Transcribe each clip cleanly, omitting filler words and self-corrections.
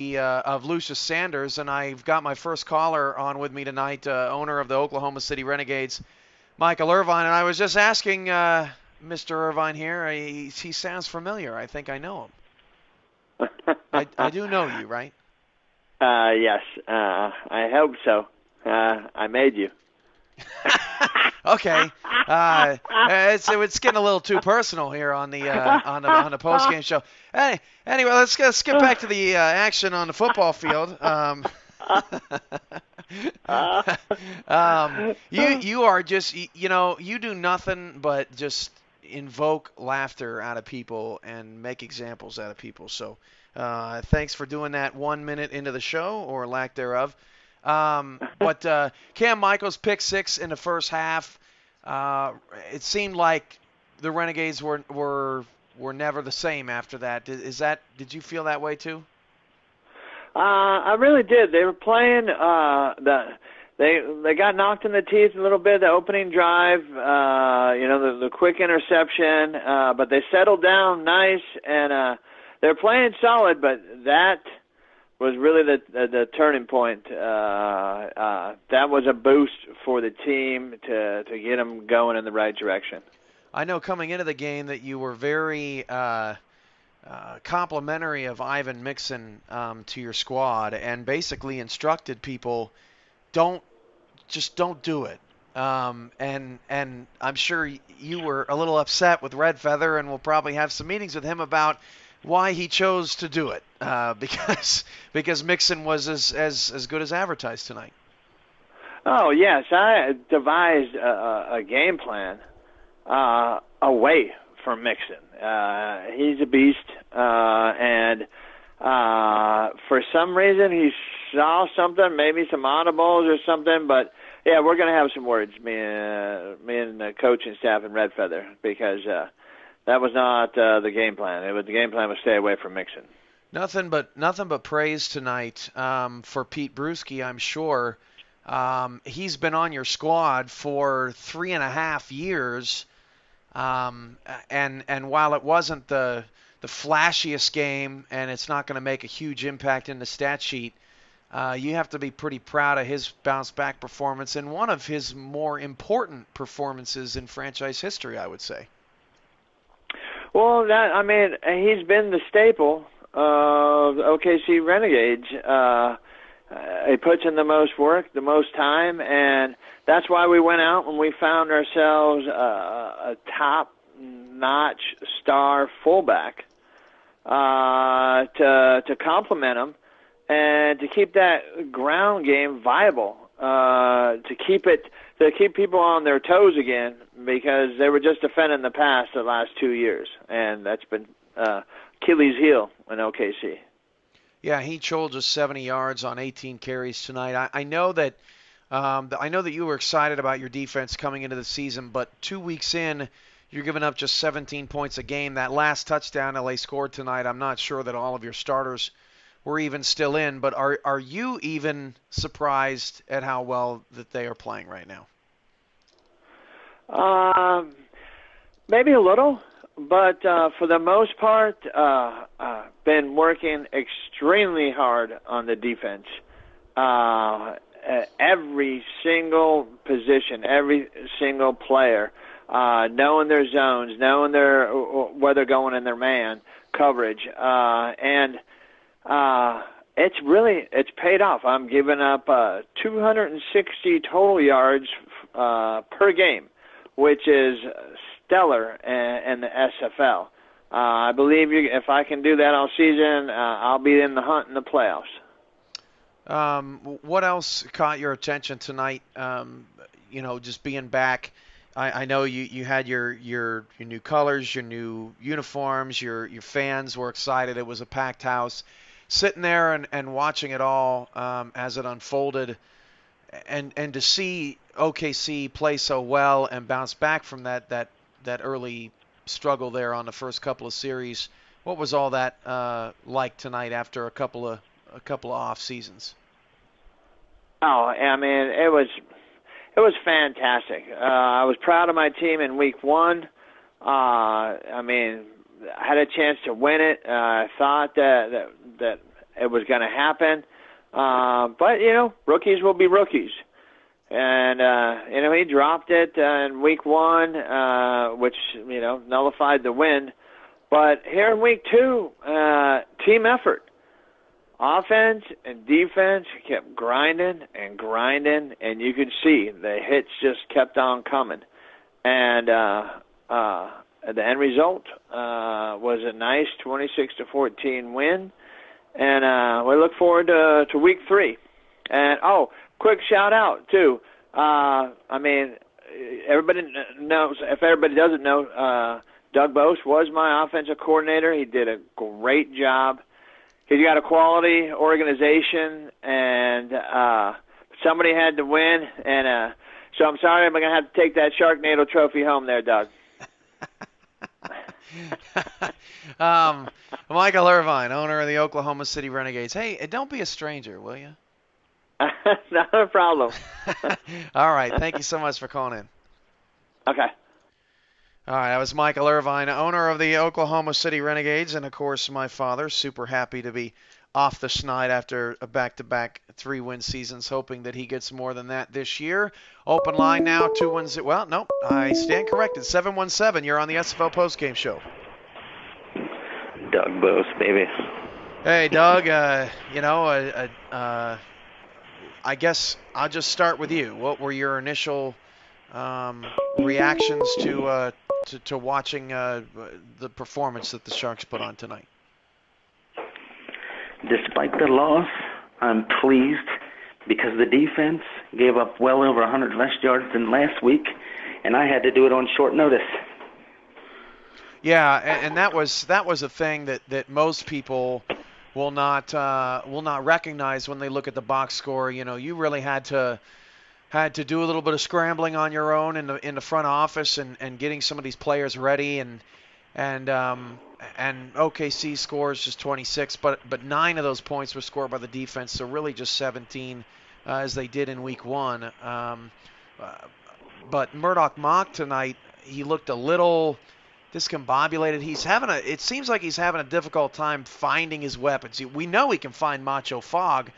of Lucius Sanders, and I've got my first caller on with me tonight, owner of the Oklahoma City Renegades, Michael Irvine. And I was just asking Mr. Irvine here, he sounds familiar. I think I know him. I do know you, right? Yes. I hope so. I made you. Okay. It's getting a little too personal here on the postgame show. Anyway, let's skip back to the action on the football field. You are just you do nothing but just invoke laughter out of people and make examples out of people. So thanks for doing that 1 minute into the show, or lack thereof. But Cam Michael's pick six in the first half. It seemed like the Renegades were never the same after that. Did you feel that way too? I really did. They were playing they got knocked in the teeth a little bit, the opening drive, the quick interception, but they settled down nice, and they're playing solid, but that was really the turning point. That was a boost for the team to get them going in the right direction. I know coming into the game that you were very complimentary of Ivan Mixon to your squad, and basically instructed people, don't do it. And I'm sure you were a little upset with Red Feather, and we'll probably have some meetings with him about why he chose to do it, because Mixon was as good as advertised tonight. Oh, yes. I devised a game plan away from Mixon. He's a beast, and for some reason he saw something, maybe some audibles or something, but yeah, we're going to have some words, me and the coaching staff and Red Feather, because that was not the game plan. The game plan was stay away from Mixon. Nothing but praise tonight for Pete Bruschi, I'm sure. He's been on your squad for 3.5 years, and while it wasn't the flashiest game, and it's not going to make a huge impact in the stat sheet, you have to be pretty proud of his bounce-back performance, and one of his more important performances in franchise history, I would say. Well, he's been the staple of OKC Renegades. He puts in the most work, the most time, and that's why we went out when we found ourselves a top-notch star fullback to complement him and to keep that ground game viable, to keep people on their toes again, because they were just defending the pass the last 2 years, and that's been Achilles' heel in OKC. Yeah, he trolled just 70 yards on 18 carries tonight. I know that you were excited about your defense coming into the season, but 2 weeks in, you're giving up just 17 points a game. That last touchdown LA scored tonight, I'm not sure that all of your starters were even still in, but are you even surprised at how well that they are playing right now? Maybe a little, but for the most part, been working extremely hard on the defense. Every single position, every single player, knowing their zones, knowing where they're going in their man coverage, and it's paid off. I'm giving up 260 total yards per game, which is stellar in the SFL. I believe if I can do that all season, I'll be in the hunt in the playoffs. What else caught your attention tonight? Just being back. I know you had your new colors, your new uniforms, your fans were excited. It was a packed house. Sitting there and watching it all as it unfolded, and to see OKC play so well and bounce back from that early struggle there on the first couple of series. What was all that like tonight after a couple of off seasons? Oh, I mean, it was fantastic. I was proud of my team in week one. I had a chance to win it. I thought that it was going to happen. But, rookies will be rookies. And, he dropped it in week 1, which, nullified the win. But here in week 2, team effort. Offense and defense kept grinding, and you could see the hits just kept on coming. And the end result was a nice 26-14 win. And we look forward to week 3. And, quick shout-out, too. Everybody knows, if everybody doesn't know, Doug Boas was my offensive coordinator. He did a great job. He's got a quality organization, and somebody had to win. And so I'm sorry, I'm going to have to take that Sharknado trophy home there, Doug. Michael Irvine, owner of the Oklahoma City Renegades. Hey, don't be a stranger, will you? Not a problem. All right. Thank you so much for calling in. Okay. All right. That was Michael Irvine, owner of the Oklahoma City Renegades. And, of course, my father, super happy to be off the schneid after a back-to-back 3-win seasons, hoping that he gets more than that this year. Open line now, 210. Well, nope, I stand corrected. 717, you're on the SFL Postgame Show. Doug Boas, baby. Hey, Doug, I guess I'll just start with you. What were your initial reactions to watching the performance that the Sharks put on tonight? Despite the loss, I'm pleased because the defense gave up well over 100 less yards than last week, and I had to do it on short notice. Yeah, and that was a thing that most people will not recognize when they look at the box score. You really had to do a little bit of scrambling on your own in the front office and getting some of these players ready and OKC scores just 26, but 9 of those points were scored by the defense, so really just 17 as they did in week 1. But Murdoch Mock tonight, he looked a little discombobulated. It seems like he's having a difficult time finding his weapons. We know he can find Macho Fog.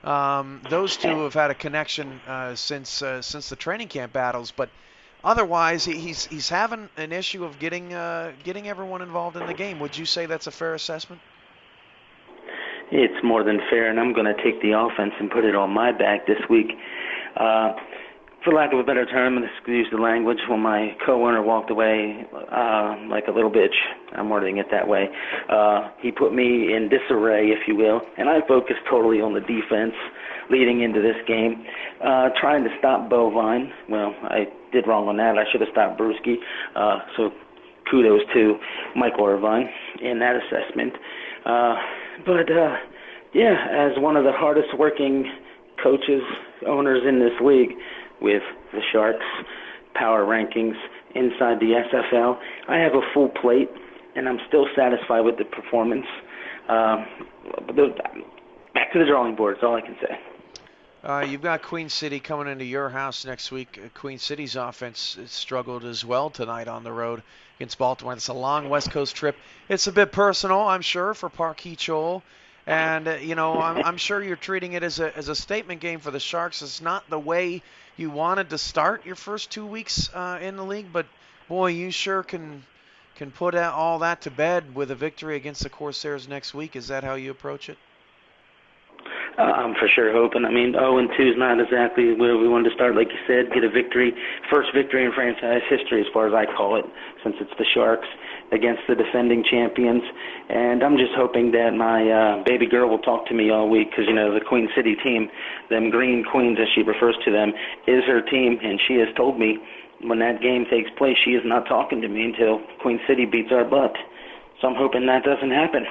Those two have had a connection since the training camp battles, but otherwise he's having an issue of getting everyone involved in the game. Would you say that's a fair assessment? It's more than fair, and I'm going to take the offense and put it on my back this week. For lack of a better term, and excuse the language, when my co-owner walked away like a little bitch, I'm wording it that way, he put me in disarray, if you will, and I focused totally on the defense leading into this game, trying to stop Bovine. Well, I did wrong on that. I should have stopped Brewski, so kudos to Michael Irvine in that assessment. But as one of the hardest working coaches, owners in this league, with the Sharks power rankings inside the SFL, I have a full plate, and I'm still satisfied with the performance. Back to the drawing board is all I can say. You've got Queen City coming into your house next week. Queen City's offense struggled as well tonight on the road against Baltimore. It's a long West Coast trip. It's a bit personal, I'm sure, for Park Hee-Chol. And, I'm sure you're treating it as a statement game for the Sharks. It's not the way you wanted to start your first 2 weeks in the league, but, boy, you sure can put all that to bed with a victory against the Corsairs next week. Is that how you approach it? I'm for sure hoping. 0-2 is not exactly where we wanted to start. Like you said, get a victory, first victory in franchise history as far as I call it, since it's the Sharks against the defending champions. And I'm just hoping that my baby girl will talk to me all week because, the Queen City team, them Green Queens as she refers to them, is her team. And she has told me when that game takes place, she is not talking to me until Queen City beats our butt. So I'm hoping that doesn't happen.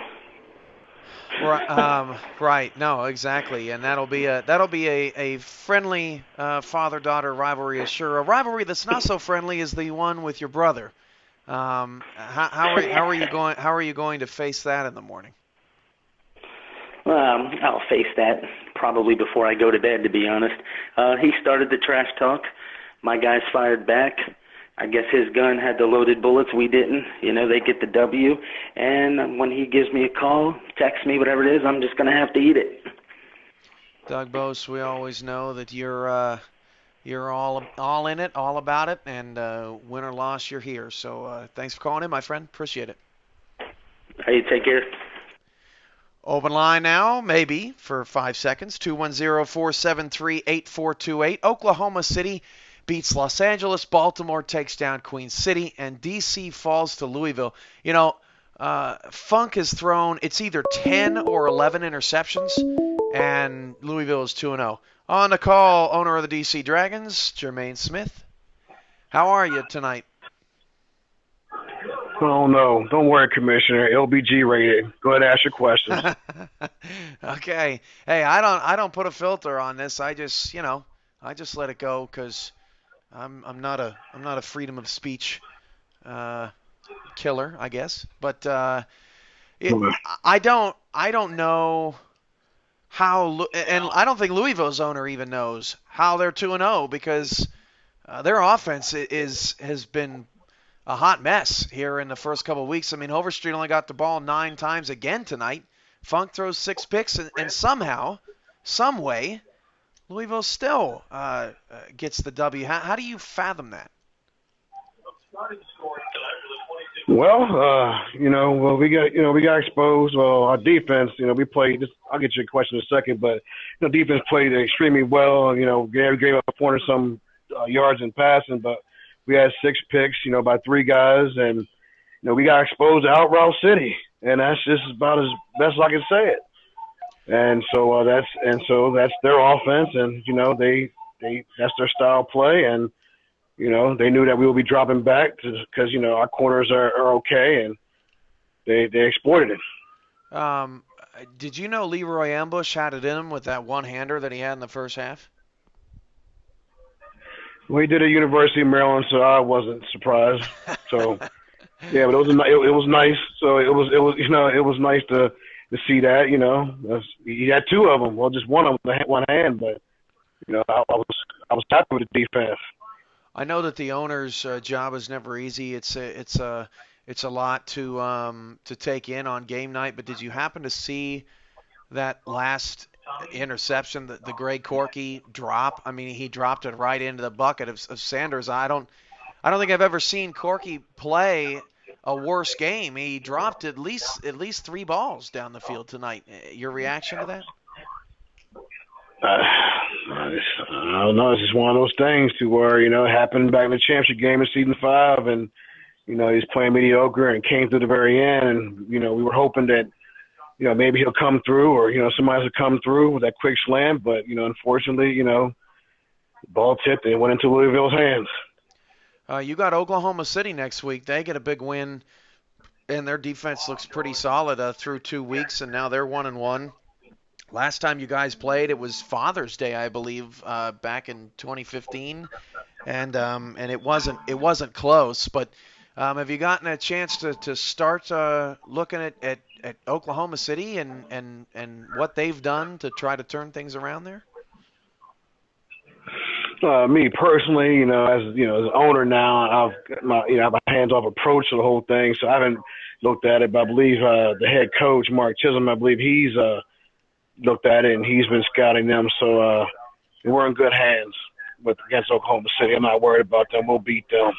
Right. No, exactly. And that'll be a friendly father-daughter rivalry, sure. A rivalry that's not so friendly is the one with your brother. How are you going to face that in the morning? I'll face that probably before I go to bed, to be honest. He started the trash talk. My guys fired back. I guess his gun had the loaded bullets. We didn't. They get the W. And when he gives me a call, text me, whatever it is, I'm just going to have to eat it. Doug Boas, we always know that you're all in it, all about it, and win or loss, you're here. So thanks for calling in, my friend. Appreciate it. Hey, take care. Open line now, maybe, for 5 seconds. 210-473-8428. Oklahoma City beats Los Angeles. Baltimore takes down Queen City. And D.C. falls to Louisville. Funk has thrown, it's either 10 or 11 interceptions, and Louisville is 2-0. On the call, owner of the D.C. Dragons, Jermaine Smith. How are you tonight? Oh, no. Don't worry, Commissioner. LBG rated. Go ahead and ask your questions. Okay. Hey, I don't put a filter on this. I just let it go because I'm not a freedom of speech killer, I guess. But I don't know how, and I don't think Louisville's owner even knows how they're 2-0 because their offense has been a hot mess here in the first couple of weeks. I mean, Overstreet only got the ball 9 times again tonight. Funk throws 6 picks, and somehow, some way, Louisville still gets the W. How do you fathom that? Well, we got exposed. Well, our defense, we played. I'll get you a question in a second, but defense played extremely well. Gave up 400-some yards in passing, but we had 6 picks, by 3 guys, and we got exposed to Outroute City, and that's just about as best I can say it. And so that's their offense, and they that's their style of play, and they knew that we would be dropping back because our corners are okay, and they exploited it. Did you know Leroy Ambush had it in him with that one-hander that he had in the first half? Well, he did at University of Maryland, so I wasn't surprised. So, yeah, but it was nice. So it was nice to see that. He had 2 of them. Well, just one of them, one hand, but I was happy with the defense. I know that the owner's job is never easy. It's a lot to take in on game night. But did you happen to see that last interception, the Greg Corky drop? I mean, he dropped it right into the bucket of Sanders. I don't think I've ever seen Corky play a worse game. He dropped at least 3 balls down the field tonight. Your reaction to that? I don't know. It's just one of those things to where it happened back in the championship game in season 5, and he's playing mediocre and came through the very end, and we were hoping that maybe he'll come through, or somebody will come through with that quick slam, but unfortunately, the ball tipped and it went into Louisville's hands. You got Oklahoma City next week. They get a big win, and their defense looks pretty solid through 2 weeks, and now they're 1-1. Last time you guys played, it was Father's Day, I believe, back in 2015, and it wasn't close. But have you gotten a chance to start looking at Oklahoma City and what they've done to try to turn things around there? Me personally, as owner now, I've my hands-off approach to the whole thing, so I haven't looked at it. But I believe the head coach, Mark Chisholm, I believe he's looked at it and he's been scouting them. So we're in good hands against Oklahoma City. I'm not worried about them. We'll beat them.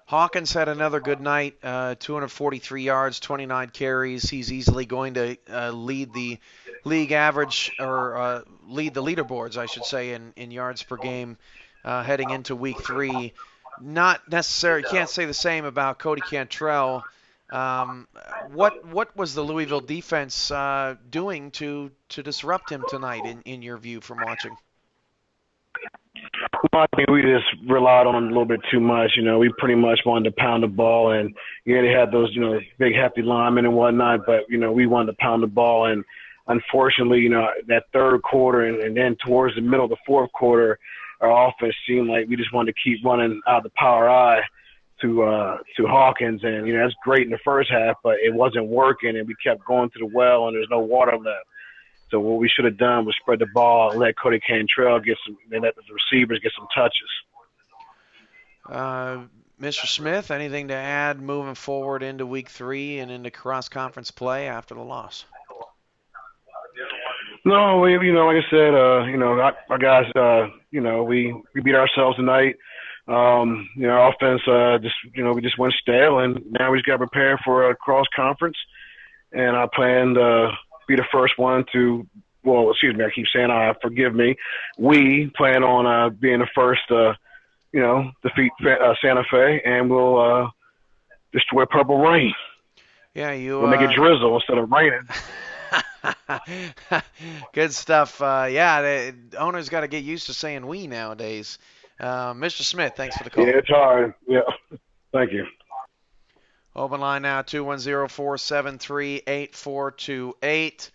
Hawkins had another good night, 243 yards, 29 carries. He's easily going to lead the league average, or lead the leaderboards, I should say, in yards per game heading into week 3. Not necessarily, can't say the same about Cody Cantrell. What was the Louisville defense doing to disrupt him tonight, in your view, from watching? Well, I think we just relied on him a little bit too much. We pretty much wanted to pound the ball, and they had those, big hefty linemen and whatnot, but we wanted to pound the ball, and unfortunately, that third quarter and then towards the middle of the fourth quarter, our offense seemed like we just wanted to keep running out of the power I to Hawkins, and that's great in the first half, but it wasn't working, and we kept going to the well, and there's no water left. So what we should have done was spread the ball and let Cody Cantrell get some, and let the receivers get some touches. Uh, Mr. Smith, anything to add moving forward into Week 3 and into cross-conference play after the loss? No, like I said, our guys, we beat ourselves tonight. Our offense, we just went stale, and now we just got to prepare for a cross conference. And I plan to be the first one to, I keep saying forgive me. We plan on being the first, defeat Santa Fe, and we'll destroy Purple Rain. Yeah, we'll make it drizzle instead of raining. Good stuff. The owner's got to get used to saying we nowadays. Mr. Smith, thanks for the call. Yeah, it's hard. Yeah, thank you. Open line now, 210-473-8428.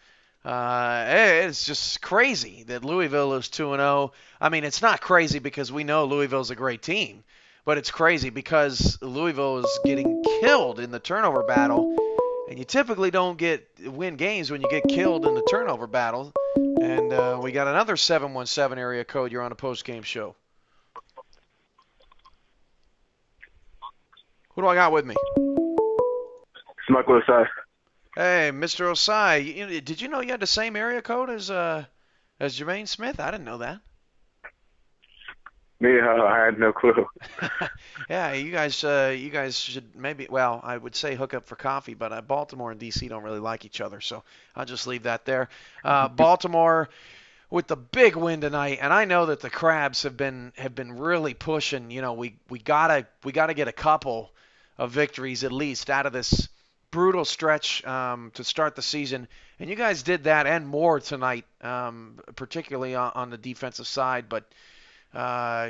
It's just crazy that Louisville is 2-0. I mean, it's not crazy because we know Louisville's a great team, but it's crazy because Louisville is getting killed in the turnover battle. And you typically don't win games when you get killed in the turnover battle. And we got another 717 area code. You're on a post-game show. Who do I got with me? It's Michael Osayi. Hey, Mr. Osayi. Did you know you had the same area code as Jermaine Smith? I didn't know that. Me, I had no clue. Yeah, you guys should maybe, well, I would say hook up for coffee, but Baltimore and D.C. don't really like each other, so I'll just leave that there. Baltimore with the big win tonight, and I know that the Crabs have been really pushing. We gotta get a couple of victories at least out of this brutal stretch to start the season, and you guys did that and more tonight, particularly on the defensive side, but.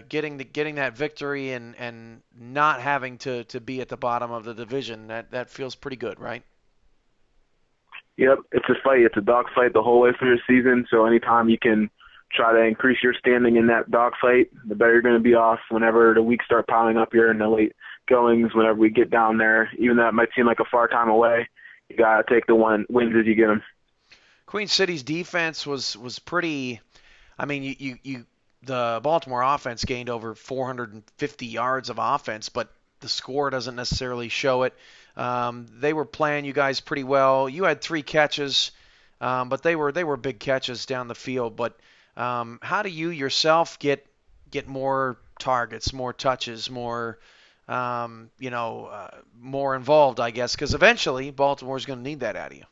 Getting that victory and not having to be at the bottom of the division, that feels pretty good, right? Yep, it's a fight. It's a dog fight the whole way through the season. So anytime you can try to increase your standing in that dog fight, the better you're going to be off whenever the weeks start piling up here in the late goings, whenever we get down there. Even though it might seem like a far time away, you got to take the wins as you get them. Queen City's defense was pretty – I mean, the Baltimore offense gained over 450 yards of offense, but the score doesn't necessarily show it. They were playing you guys pretty well. You had 3 catches, but they were big catches down the field. But how do you yourself get more targets, more touches, more more involved, I guess, because eventually Baltimore's going to need that out of you.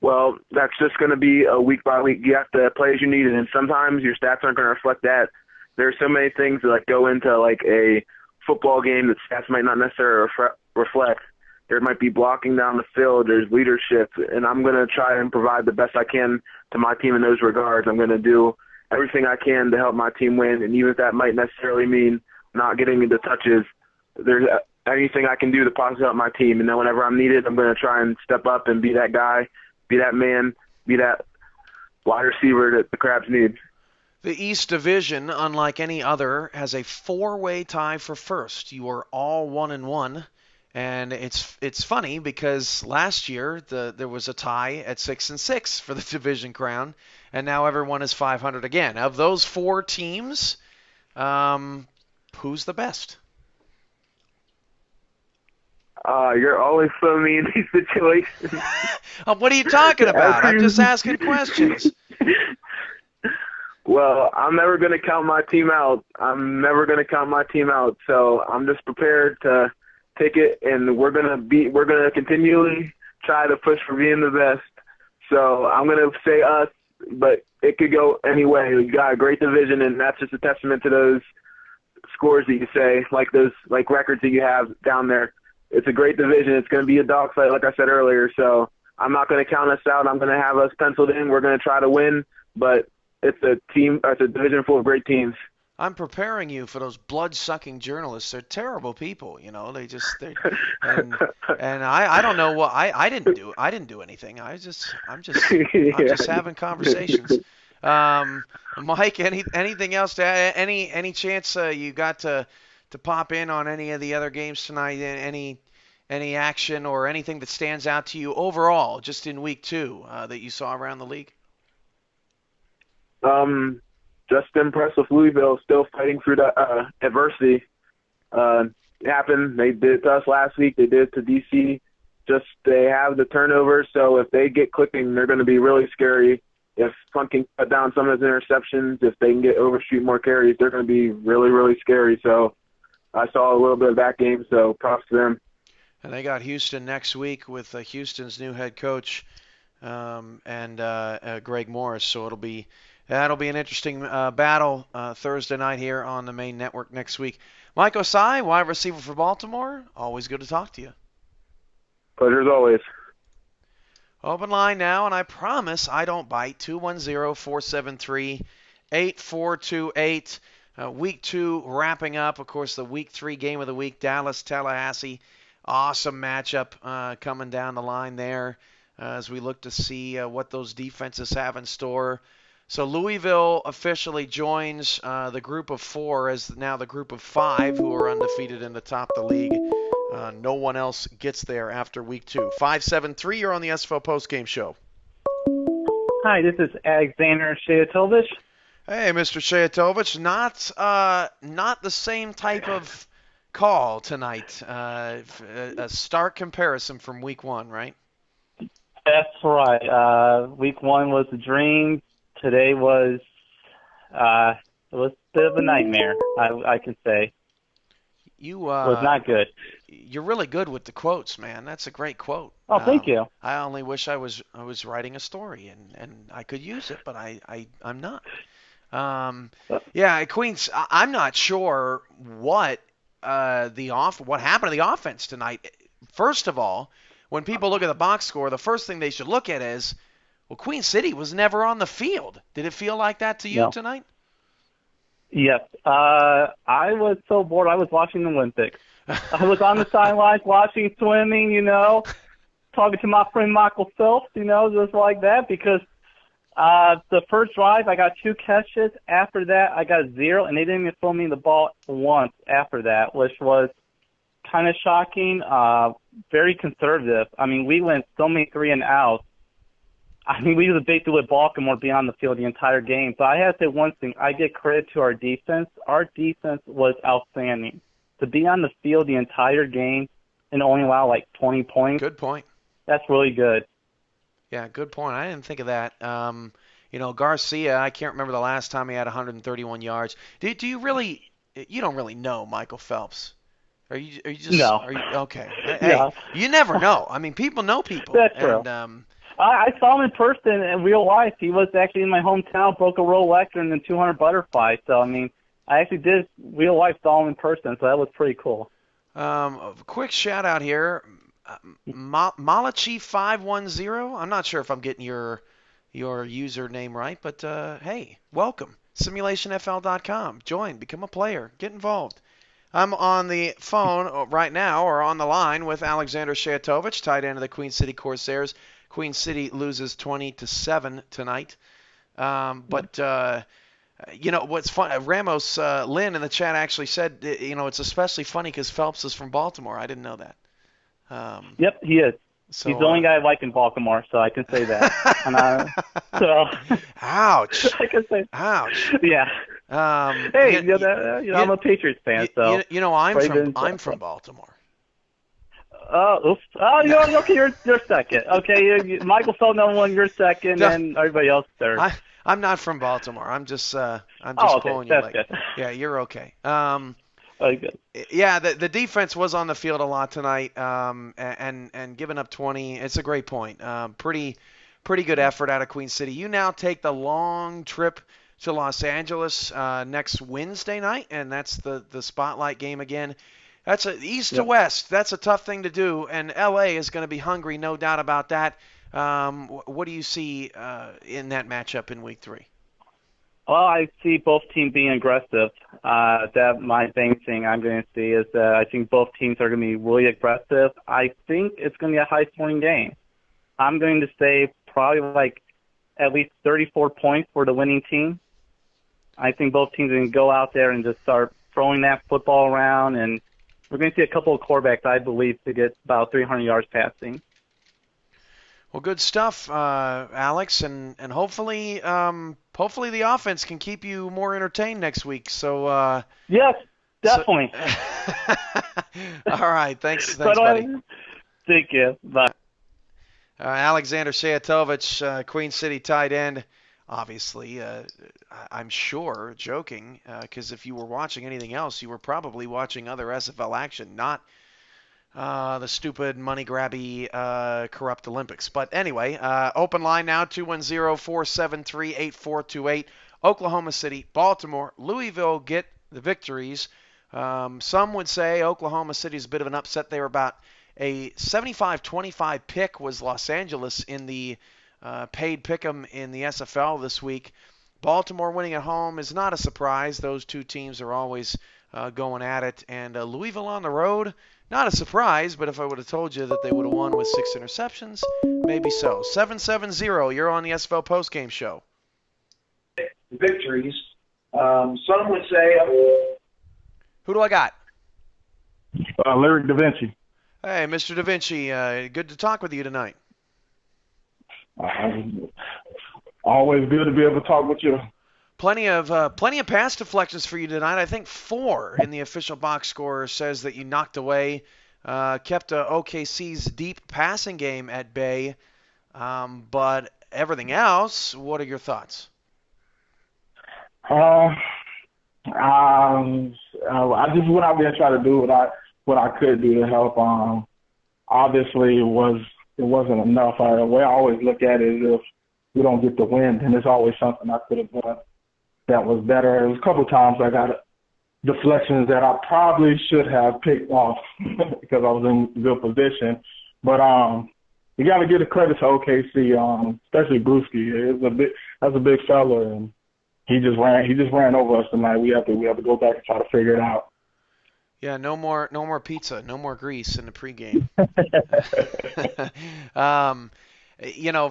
Well, that's just going to be a week by week. You have to play as you need it, and sometimes your stats aren't going to reflect that. There's so many things that go into like a football game that stats might not necessarily reflect. There might be blocking down the field. There's leadership, and I'm going to try and provide the best I can to my team in those regards. I'm going to do everything I can to help my team win, and even if that might necessarily mean not getting me the touches, there's anything I can do to possibly help my team. And then whenever I'm needed, I'm going to try and step up and be that guy, be that man, be that wide receiver that the Crabs need. The East Division, unlike any other, has a 4-way tie for first. You are all 1-1, and it's funny because last year there was a tie at 6-6 for the division crown, and now everyone is 500 again. Of those 4 teams, who's the best? You're always so mean in these situations. What are you talking about? I'm just asking questions. Well, I'm never going to count my team out. So I'm just prepared to take it, and we're going to continually try to push for being the best. So I'm going to say us, but it could go any way. We got a great division, and that's just a testament to those scores that you say, like records that you have down there. It's a great division. It's going to be a dogfight, like I said earlier. So I'm not going to count us out. I'm going to have us penciled in. We're going to try to win, but it's a division full of great teams. I'm preparing you for those blood-sucking journalists. They're terrible people, and I don't know what I didn't do anything. I'm just having conversations. Mike, anything else to add? Any chance you got to pop in on any of the other games tonight? Any action or anything that stands out to you overall, just in week 2, that you saw around the league? just impressed with Louisville, still fighting through the adversity. It happened. They did it to us last week. They did it to DC. Just they have the turnovers, so if they get clicking, they're going to be really scary. If Funk can cut down some of his interceptions, if they can get overshoot more carries, they're going to be really, really scary. So I saw a little bit of that game, so props to them. And they got Houston next week with Houston's new head coach and Greg Morris. So that'll be an interesting battle Thursday night here on the main network next week. Mike Osayi, wide receiver for Baltimore. Always good to talk to you. Pleasure as always. Open line now, and I promise I don't bite. 210-473-8428. Week 2 wrapping up. Of course, the Week 3 game of the week, Dallas-Tallahassee. Awesome matchup coming down the line there as we look to see what those defenses have in store. So Louisville officially joins the group of 4 as now the group of 5 who are undefeated in the top of the league. No one else gets there after Week 2. 573, you're on the SFL Postgame Show. Hi, this is Alexander Shayatovich. Hey, Mr. Shayatovich. Not the same type of call tonight. A stark comparison from Week 1, right? That's right. Week 1 was a dream. Today was a bit of a nightmare, I can say. It was not good. You're really good with the quotes, man. That's a great quote. Oh, thank you. I only wish I was writing a story and I could use it, but I'm not. Yeah, Queens. I'm not sure what happened to the offense tonight. First of all, when people look at the box score, the first thing they should look at is, well, Queen City was never on the field. Did it feel like that to you tonight? Yes. I was so bored. I was watching the Olympics. I was on the sidelines watching swimming, talking to my friend Michael Phelps, just like that, because the first drive, I got 2 catches. After that, I got 0, and they didn't even throw me the ball once after that, which was kind of shocking, very conservative. I mean, we went so many 3-and-outs. I mean, we basically let Baltimore be on the field the entire game. But I have to say one thing. I give credit to our defense. Our defense was outstanding. To be on the field the entire game and only allow like 20 points. Good point. That's really good. Yeah, good point. I didn't think of that. Garcia, I can't remember the last time he had 131 yards. Do you really – you don't really know Michael Phelps? Are you just – No. Are you, okay. Hey, you never know. I mean, people know people. That's true. And, I saw him in person in real life. He was actually in my hometown, broke a Rolex and then 200 butterflies. So, I mean, I actually did real life saw him in person, so that was pretty cool. A quick shout out here. Malachi510. I'm not sure if I'm getting your username right, but hey, welcome. SimulationFL.com. Join, become a player, get involved. I'm on the phone right now, or on the line, with Alexander Shayatovich, tight end of the Queen City Corsairs. Queen City loses 20-7 tonight. But what's fun? Ramos Lynn in the chat actually said, it's especially funny because Phelps is from Baltimore. I didn't know that. Yep, he is. So, he's the only guy I like in Baltimore, so I can say that. Ouch. I can say. Ouch. Yeah. Hey, I'm a Patriots fan, so. I'm from Baltimore. Oops. Okay, you're second. Okay, Michael Phelps number 1, you're second, and everybody else third. I'm not from Baltimore. I'm just pulling your leg. Good. Yeah, you're okay. Good. Yeah, the defense was on the field a lot tonight, and giving up 20. It's a great point. Pretty good effort out of Queen City. You now take the long trip to Los Angeles next Wednesday night, and that's the spotlight game again. That's east to west. That's a tough thing to do, and LA is going to be hungry, no doubt about that. What do you see in that matchup in Week 3? Well, I see both teams being aggressive. That my main thing I'm going to see is that I think both teams are going to be really aggressive. I think it's going to be a high-scoring game. I'm going to say probably like at least 34 points for the winning team. I think both teams are going to go out there and just start throwing that football around, and we're going to see a couple of quarterbacks, I believe, to get about 300 yards passing. Well, good stuff, Alex, and hopefully the offense can keep you more entertained next week. So Yes, definitely. All right, thanks, buddy. Take care. Bye. Alexander Shayatovich, Queen City tight end. Obviously, I'm sure joking, because if you were watching anything else, you were probably watching other SFL action, not the stupid money-grabby corrupt Olympics. But anyway, open line now, 210-473-8428. Oklahoma City, Baltimore, Louisville get the victories. Some would say Oklahoma City is a bit of an upset. They were about a 75-25 pick was Los Angeles in the paid pick'em in the SFL this week. Baltimore winning at home is not a surprise. Those two teams are always going at it. And Louisville on the road, not a surprise, but if I would have told you that they would have won with 6 interceptions, maybe so. 770, you're on the SFL Postgame Show. Victories. Some would say... Who do I got? Lyriic Davinci. Hey, Mr. Davinci, good to talk with you tonight. Always good to be able to talk with you. Plenty of pass deflections for you tonight. I think 4 in the official box score says that you knocked away, kept OKC's deep passing game at bay. But everything else, what are your thoughts? I just went out there and tried to do what I could do to help. Obviously, it wasn't enough. The way I always look at it is if we don't get the win, then there's always something I could have done that was better. There was a couple times I got deflections that I probably should have picked off because I was in good position. But you got to give the credit to OKC, especially Brewski. That's a big fella, and he just ran over us tonight. We have to go back and try to figure it out. Yeah, no more pizza, no more grease in the pregame.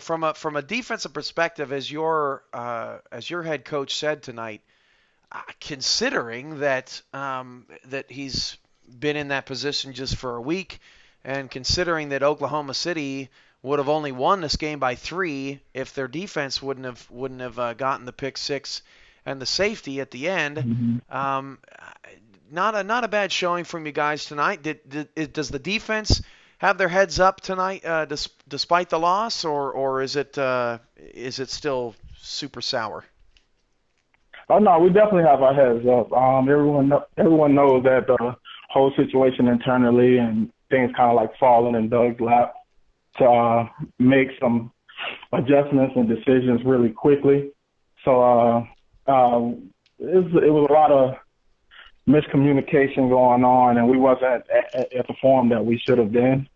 From a defensive perspective, as your head coach said tonight, considering that he's been in that position just for a week, and considering that Oklahoma City would have only won this game by 3 if their defense wouldn't have gotten the pick 6 and the safety at the end. Mm-hmm. Not a bad showing from you guys tonight. Does the defense have their heads up tonight, despite the loss, or is it still super sour? Oh no, we definitely have our heads up. Everyone knows that the whole situation internally and things kind of like falling in Doug's lap to make some adjustments and decisions really quickly. So it was a lot of miscommunication going on, and we wasn't at the form that we should have been.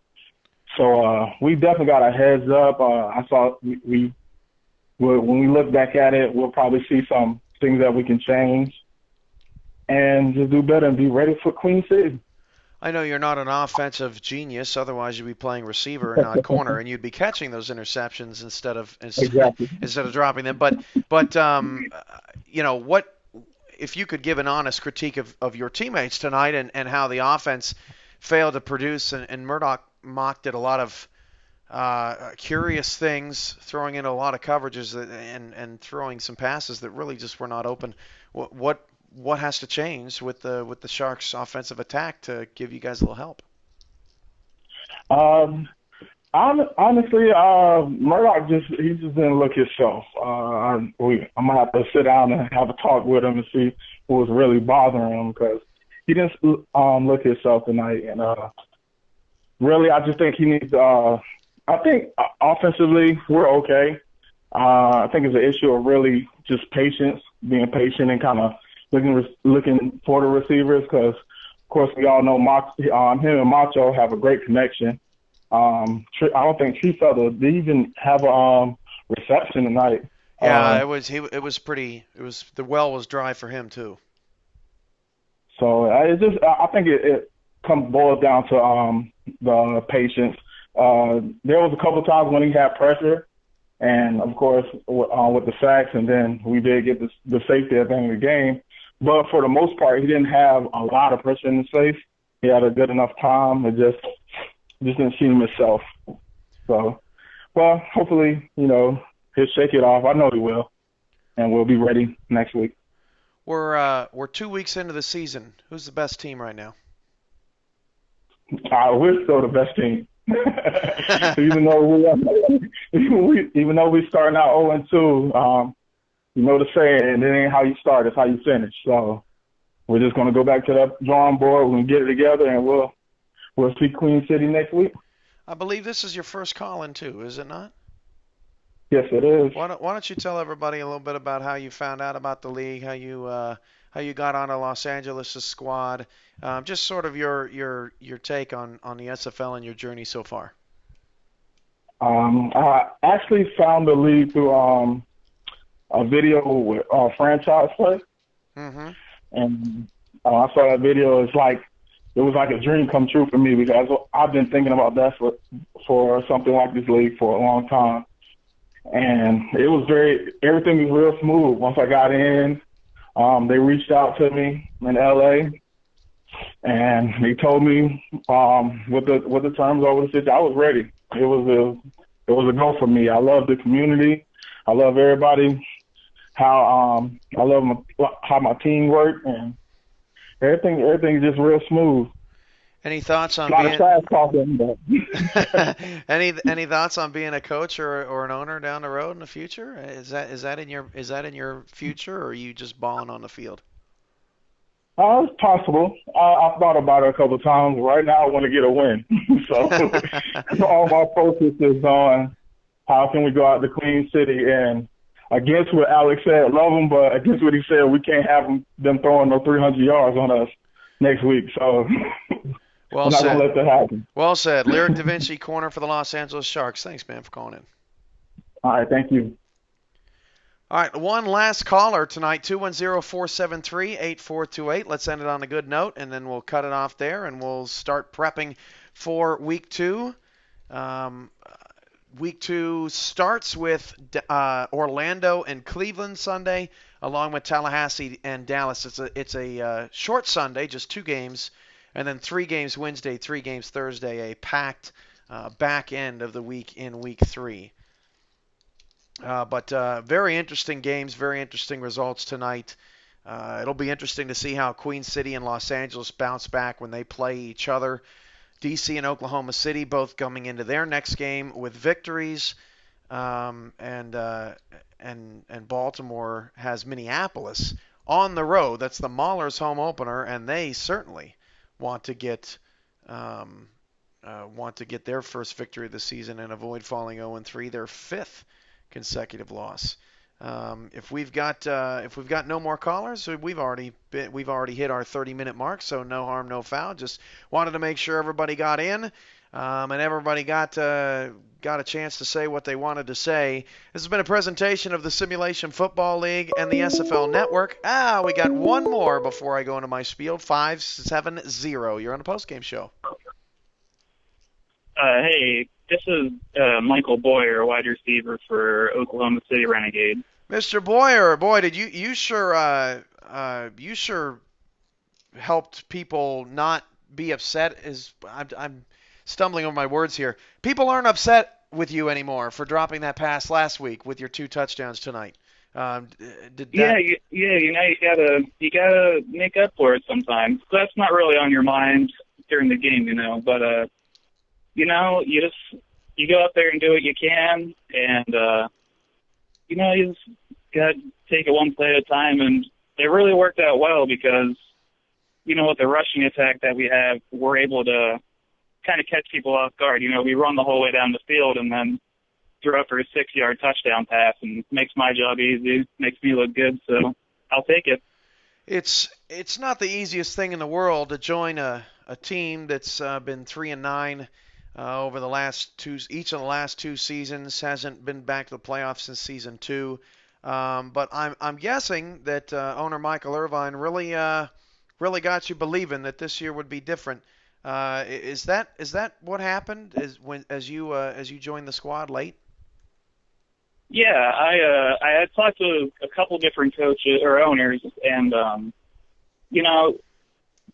So we definitely got our heads up. I saw when we look back at it, we'll probably see some things that we can change and just do better and be ready for Queen City. I know you're not an offensive genius, otherwise you'd be playing receiver and not corner, and you'd be catching those interceptions instead of dropping them. But what if you could give an honest critique of your teammates tonight and how the offense failed to produce, and Murdoch Mock did a lot of curious things, throwing in a lot of coverages and throwing some passes that really just were not open. What has to change with the Sharks' offensive attack to give you guys a little help? Honestly, Murdoch just didn't look himself. I'm gonna have to sit down and have a talk with him and see what was really bothering him, because he didn't look himself tonight. And really, I just think he needs. I think offensively we're okay. I think it's an issue of really just patience, being patient, and kind of looking for the receivers, because of course we all know him and Macho have a great connection. I don't think Treefeather did even have a reception tonight. Yeah, it was the well was dry for him too. So I think it boils down to the patience. There was a couple of times when he had pressure, and of course with the sacks, and then we did get the safety at the end of the game. But for the most part, he didn't have a lot of pressure in the face. He had a good enough time. It just didn't seem himself. So, Well, hopefully, he'll shake it off. I know he will, and we'll be ready next week. We're 2 weeks into the season. Who's the best team right now? We're still the best team. even though we starting out 0-2, you know the saying, it ain't how you start, it's how you finish. So we're just going to go back to that drawing board. We're going to get it together, and we'll see Queen City next week. I believe this is your first call-in too, is it not? Yes, it is. Why don't you tell everybody a little bit about how you found out about the league, how you got on a Los Angeles' squad, just sort of your take on the SFL and your journey so far. I actually found the league through a video with Franchise Play. Mm-hmm. And I saw that video. It was like a dream come true for me because I've been thinking about that for something like this league for a long time. And everything was real smooth. Once I got in, they reached out to me in LA, and they told me what the terms are with the city. I was ready. It was a go for me. I love the community. I love everybody. I love how my team worked, and everything is just real smooth. Any thoughts on any thoughts on being a coach or an owner down the road in the future? Is that in your future, or are you just balling on the field? It's possible. I've thought about it a couple of times. Right now, I want to get a win. So all my focus is on how can we go out to Queen City, and against what Alex said, love him, but against what he said, we can't have them throwing no 300 yards on us next week. So well we're not said. going to let that happen. Well said. Lyriic Davinci, corner for the Los Angeles Sharks. Thanks, man, for calling in. All right, thank you. All right, one last caller tonight, 210-473-8428. Let's end it on a good note, and then we'll cut it off there, and we'll start prepping for Week 2. Week 2 starts with Orlando and Cleveland Sunday, along with Tallahassee and Dallas. It's a short Sunday, just 2 games, and then 3 games Wednesday, 3 games Thursday, a packed back end of the week in Week 3. But very interesting games, very interesting results tonight. It'll be interesting to see how Queen City and Los Angeles bounce back when they play each other. DC and Oklahoma City both coming into their next game with victories, and Baltimore has Minneapolis on the road. That's the Maulers' home opener, and they certainly want to get their first victory of the season and avoid falling 0-3, their 5th consecutive loss. If we've got no more callers, we've already hit our 30-minute mark, so no harm, no foul. Just wanted to make sure everybody got in, and everybody got a chance to say what they wanted to say. This has been a presentation of the Simulation Football League and the SFL Network. We got one more before I go into my spiel. 570. You're on the Postgame Show. Hey, this is Michael Boyer, wide receiver for Oklahoma City Renegades. Mr. Boyer, boy, did you sure helped people not be upset. I'm stumbling over my words here. People aren't upset with you anymore for dropping that pass last week with your 2 touchdowns tonight. You gotta make up for it sometimes. So that's not really on your mind during the game, But you go out there and do what you can, and you just got to take it one play at a time. And it really worked out well because, with the rushing attack that we have, we're able to kind of catch people off guard. We run the whole way down the field and then throw up for a 6-yard touchdown pass, and makes my job easy, makes me look good. So I'll take it. It's not the easiest thing in the world to join a team that's been 3-9. Over the each of the last 2 seasons, hasn't been back to the playoffs since season 2. But I'm guessing that owner Michael Irvine really got you believing that this year would be different. Is that what happened? As you joined the squad late? Yeah, I had talked to a couple different coaches or owners, and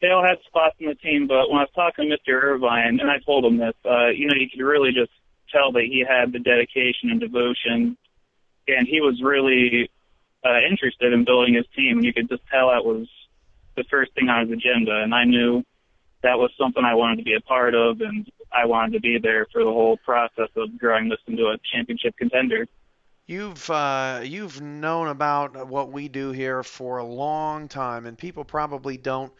they all had spots in the team, but when I was talking to Mr. Irvine, and I told him this, you could really just tell that he had the dedication and devotion, and he was really interested in building his team. And you could just tell that was the first thing on his agenda, and I knew that was something I wanted to be a part of, and I wanted to be there for the whole process of growing this into a championship contender. You've known about what we do here for a long time, and people probably don't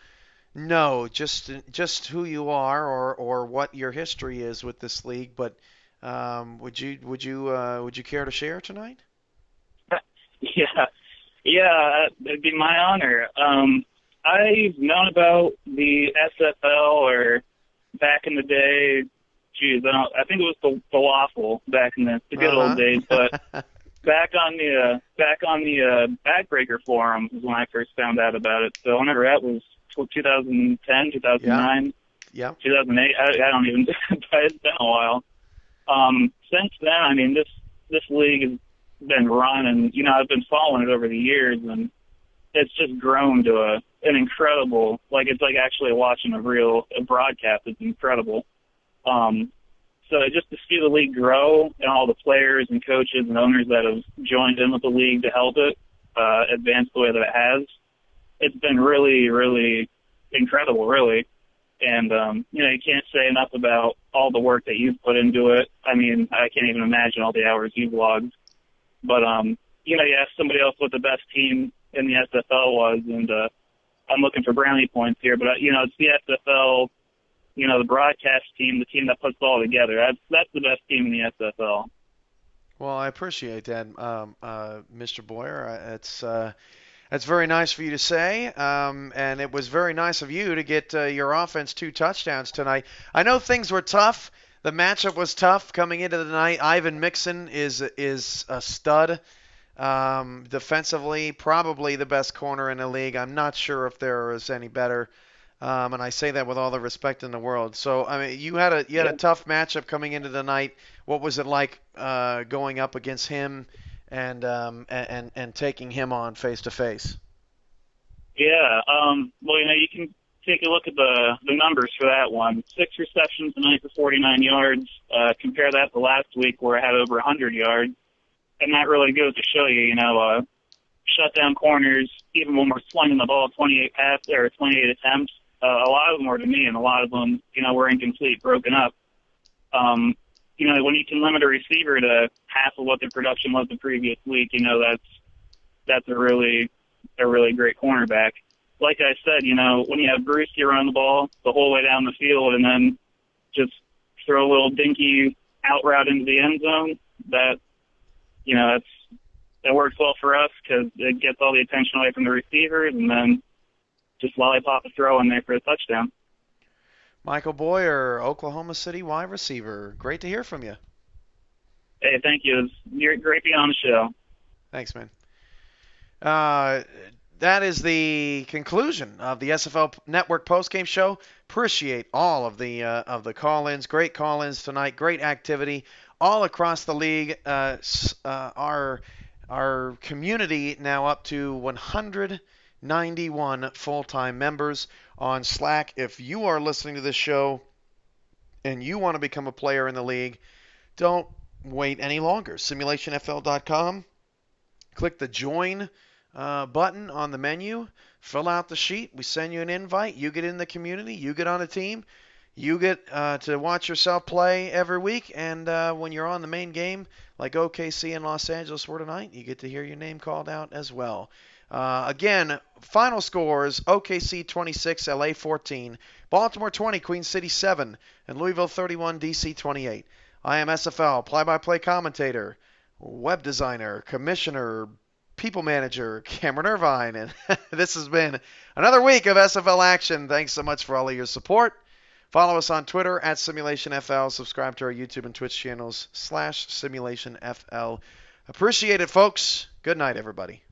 know just who you are or what your history is with this league. But would you care to share tonight? Yeah, it'd be my honor. I've known about the SFL, or back in the day, geez, I think it was the waffle back in the good old days. But back on the Backbreaker forum is when I first found out about it. So whenever that was 2010, 2009, yeah. 2008. I don't even. But it's been a while. Since then, I mean, this league has been run, and I've been following it over the years, and it's just grown to an incredible, it's like actually watching a broadcast. It's incredible. So just to see the league grow and all the players and coaches and owners that have joined in with the league to help it advance the way that it has, it's been really, really incredible, really. And, you can't say enough about all the work that you've put into it. I mean, I can't even imagine all the hours you've logged. But, you asked somebody else what the best team in the SFL was, and I'm looking for brownie points here, but, it's the SFL, the broadcast team, the team that puts it all together. That's the best team in the SFL. Well, I appreciate that, Mr. Boyer. That's very nice for you to say, and it was very nice of you to get your offense 2 touchdowns tonight. I know things were tough. The matchup was tough coming into the night. Ivan Mixon is a stud. Defensively, probably the best corner in the league. I'm not sure if there is any better, and I say that with all the respect in the world. So, I mean, you had a tough matchup coming into the night. What was it like going up against him and taking him on face to face? Yeah. Well, you can take a look at the numbers for that one. 6 receptions tonight for 49 yards. Compare that to last week where I had over 100 yards. And that really goes to show you, shut down corners, even when we're slinging the ball 28 attempts, a lot of them were to me, and a lot of them, were incomplete, broken up. When you can limit a receiver to half of what their production was the previous week, that's a really great cornerback. Like I said, when you have Bruce, you run the ball the whole way down the field and then just throw a little dinky out route into the end zone, that works well for us because it gets all the attention away from the receivers, and then just lollipop a throw in there for a touchdown. Michael Boyer, Oklahoma City wide receiver. Great to hear from you. Hey, thank you. You're great being on the show. Thanks, man. That is the conclusion of the SFL Network postgame show. Appreciate all of the call-ins. Great call-ins tonight. Great activity all across the league. Our community now up to 191 full-time members on Slack. If you are listening to this show and you want to become a player in the league, don't wait any longer. SimulationFL.com. Click the join button on the menu. Fill out the sheet. We send you an invite. You get in the community. You get on a team. You get to watch yourself play every week. And when you're on the main game, like OKC and Los Angeles were tonight, you get to hear your name called out as well. Again, final scores: OKC 26, LA 14, Baltimore 20, Queen City 7, and Louisville 31, DC 28. I am SFL play-by-play commentator, web designer, commissioner, people manager, Cameron Irvine, and this has been another week of SFL action. Thanks so much for all of your support. Follow us on Twitter at SimulationFL. Subscribe to our YouTube and Twitch channels /SimulationFL. Appreciate it, folks. Good night, everybody.